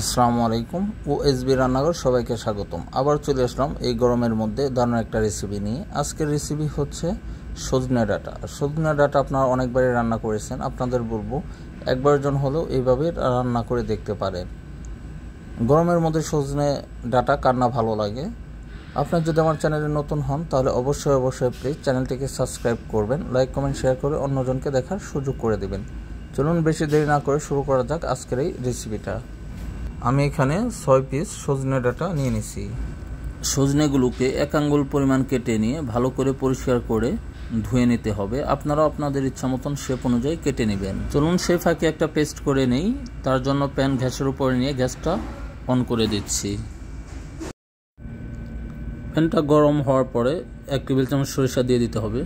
আসসালামু আলাইকুম। ওএসবি রান্নাঘর সবাইকে স্বাগতম। আবার চলে আসলাম এই গরমের মধ্যে দারুণ একটা রেসিপি নিয়ে। আজকের রেসিপি হচ্ছে সজনে ডাঁটা। সজনে ডাঁটা আপনারা অনেকবারই রান্না করেছেন, আপনাদের বলবো একবার জন হলেও এইভাবে রান্না করে দেখতে পারেন। গরমের মধ্যে সজনে ডাঁটা কার না ভালো লাগে। আপনার যদি আমার চ্যানেলে নতুন হন তাহলে অবশ্যই প্লিজ চ্যানেলটিকে সাবস্ক্রাইব করবেন, লাইক কমেন্ট শেয়ার করে অন্যজনকে দেখার সুযোগ করে দেবেন। চলুন বেশি দেরি না করে শুরু করা যাক আজকের এই রেসিপিটা। আমি এখানে 6 পিস সজনে ডাঁটা নিয়ে নিছি। সজনেগুলোকে 1 আঙ্গুল পরিমাণ কেটে নিয়ে ভালো করে পরিষ্কার করে ধুয়ে নিতে হবে। আপনারা আপনাদের ইচ্ছা মতন শেপ অনুযায়ী কেটে নেবেন। চলুন সেই ফাঁকে একটা পেস্ট করে নেই। তার জন্য প্যান গ্যাসের উপরে নিয়ে গ্যাসটা অন করে দিচ্ছি। প্যানটা গরম হওয়ার পরে 1 টেবিল চামচ সরিষা দিয়ে দিতে হবে।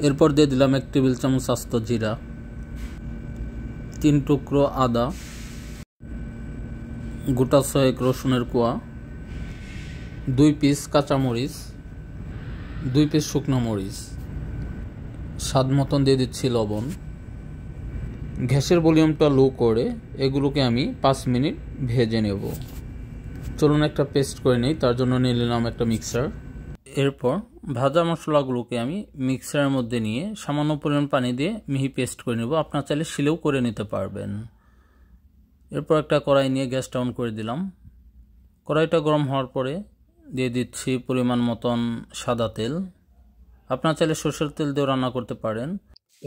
এরপর দিয়ে দিলাম 1 টেবিল চামচ আস্ত জিরা, 3 টুকরো আদা, গোটা 6 রসুনের কোয়া, 2 পিস কাঁচামরিচ, 2 পিস শুকনো মরিচ, স্বাদ মতন দিয়ে দিচ্ছি লবণ। গ্যাসের ভলিউমটা লো করে এগুলোকে আমি 5 মিনিট ভেজে নেব। চলুন একটা পেস্ট করে নিই। তার জন্য নিয়ে নিলাম একটা মিক্সার। এরপর ভাজা মশলাগুলোকে আমি মিক্সারের মধ্যে নিয়ে সামান্য পরিমাণ পানি দিয়ে মিহি পেস্ট করে নেব। আপনার চাইলে শিলেও করে নিতে পারবেন। এরপর একটা কড়াই নিয়ে গ্যাসটা অন করে দিলাম। কড়াইটা গরম হওয়ার পরে দিয়ে দিচ্ছি পরিমাণ মতন সাদা তেল। আপনার চাইলে সরষের তেল দিয়েও রান্না করতে পারেন।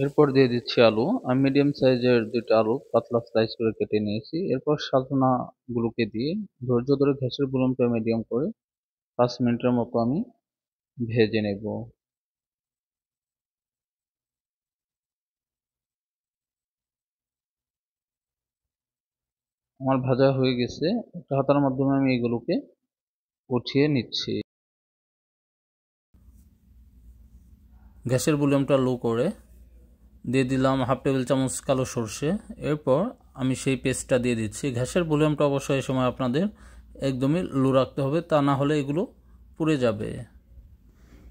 এরপর দিয়ে দিচ্ছি আলু। আমি মিডিয়াম সাইজের 2টা আলু পাতলা স্লাইস করে কেটে নিয়েছি। এরপর সজনাগুলোকে দিয়ে ধৈর্য ধরে গ্যাসের ভলিউমটা মিডিয়াম করে 5 মিনিটের মতো আমি ভেজে নেব। আমার ভাজা হয়ে গেছে। একটা হাতার মাধ্যমে আমি এগুলোকে উঠিয়ে নিচ্ছি। গ্যাসের ভলিউমটা লো করে দিয়ে দিলাম 1/2 টেবিল চামচ কালো সরষে। এরপর আমি সেই পেস্টটা দিয়ে দিচ্ছি। গ্যাসের ভলিউমটা অবশ্যই এই সময় আপনাদের একদমই লো রাখতে হবে, তা না হলে এগুলো পুড়ে যাবে।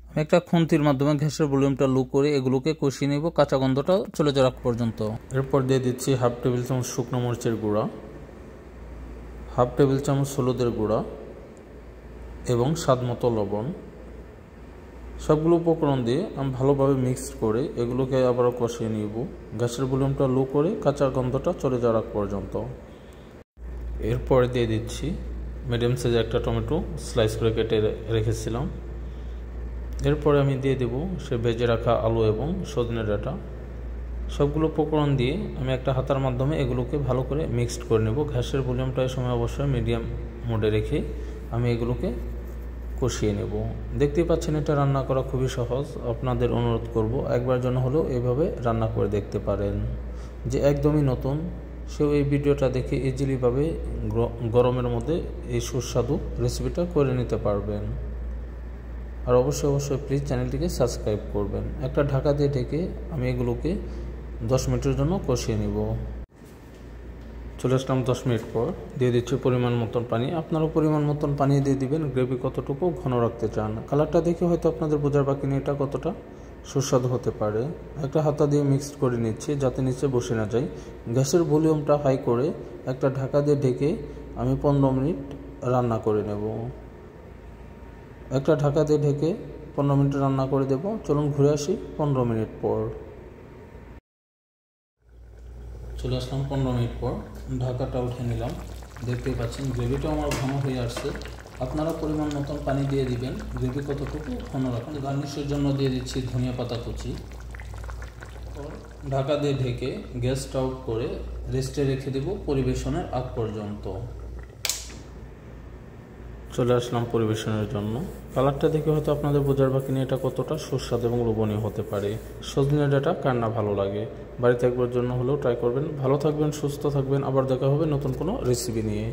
আমি একটা খুন্তির মাধ্যমে গ্যাসের ভলিউমটা লো করে এগুলোকে কষিয়ে নেব কাঁচা গন্ধটা চলে যাওয়া পর্যন্ত। এরপর দিয়ে দিচ্ছি 1/2 টেবিল চামচ শুকনো মরিচের গুঁড়া, 1/2 টেবিল চামচ হলুদের গুঁড়া এবং স্বাদ মতো লবণ। সবগুলো উপকরণ দিয়ে আমি ভালোভাবে মিক্স করে এগুলোকে আবারও কষিয়ে নিব গ্যাসের ভলিউমটা লো করে কাঁচা গন্ধটা চলে যাওয়ার পর্যন্ত। এরপরে দিয়ে দিচ্ছি মিডিয়াম সাইজের একটা টমেটো স্লাইস করে কেটে রেখেছিলাম। এরপরে আমি দিয়ে দেব সে ভেজে রাখা আলু এবং সজনে ডাঁটা। সবগুলো উপকরণ দিয়ে আমি একটা হাতার মাধ্যমে এগুলোকে ভালো করে মিক্সড করে নেব। গ্যাসের ভলিউমটা এই সময় অবশ্যই মিডিয়াম মোডে রেখে আমি এগুলোকে কষিয়ে নেব। দেখতেই পাচ্ছেন এটা রান্না করা খুবই সহজ। আপনাদের অনুরোধ করব একবার জন্য হলেও এইভাবে রান্না করে দেখতে পারেন। যে একদমই নতুন সেও এই ভিডিওটা দেখে ইজিলিভাবে গরমের মধ্যে এই সুস্বাদু রেসিপিটা করে নিতে পারবেন। আর অবশ্যই প্লিজ চ্যানেলটিকে সাবস্ক্রাইব করবেন। একটা ঢাকা দিয়ে ঢেকে আমি এগুলোকে 10 মিনিটের জন্য কষিয়ে নিব। চলে আসলাম 10 মিনিট পর। দিয়ে দিচ্ছি পরিমাণ মতন পানি। আপনারও পরিমাণ মতন পানি দিয়ে দিবেন গ্রেভি কতটুকু ঘন রাখতে চান। কালারটা দেখে হয়তো আপনাদের বোঝার বাকি নেই এটা কতটা সুস্বাদু হতে পারে। একটা হাতা দিয়ে মিক্সড করে নিচ্ছি যাতে নিচে বসে না যায়। গ্যাসের ভলিউমটা হাই করে একটা ঢাকা দিয়ে ঢেকে আমি 15 মিনিট রান্না করে নেব। একটা ঢাকা দিয়ে ঢেকে 15 মিনিট রান্না করে দেব। চলুন ঘুরে আসি 15 মিনিট পর। চলে আসলাম 15 মিনিট পর। ঢাকাটা উঠে নিলাম। দেখতেই পাচ্ছেন গ্রেভিটাও আমার ঘন হয়ে আসছে। আপনারা পরিমাণ মতন পানি দিয়ে দিবেন গ্রেভি কতটুকু ঘন রাখুন। গার্নিশের জন্য দিয়ে দিচ্ছি ধনিয়া পাতা কুচি। ঢাকা দিয়ে ঢেকে গ্যাসটা অফ করে রেস্টে রেখে দেব পরিবেশনের আগ পর্যন্ত। চলে আসলাম পরিবেশনের জন্য। কালারটা দেখে হয়তো আপনাদের বোঝার বাকি নেই এটা কতটা সুস্বাদু এবং লোভনীয় হতে পারে। সজনে ডাঁটা কার না ভালো লাগে। বাড়িতে একবার জন্য হলেও ট্রাই করবেন। ভালো থাকবেন, সুস্থ থাকবেন। আবার দেখা হবে নতুন কোনো রেসিপি নিয়ে।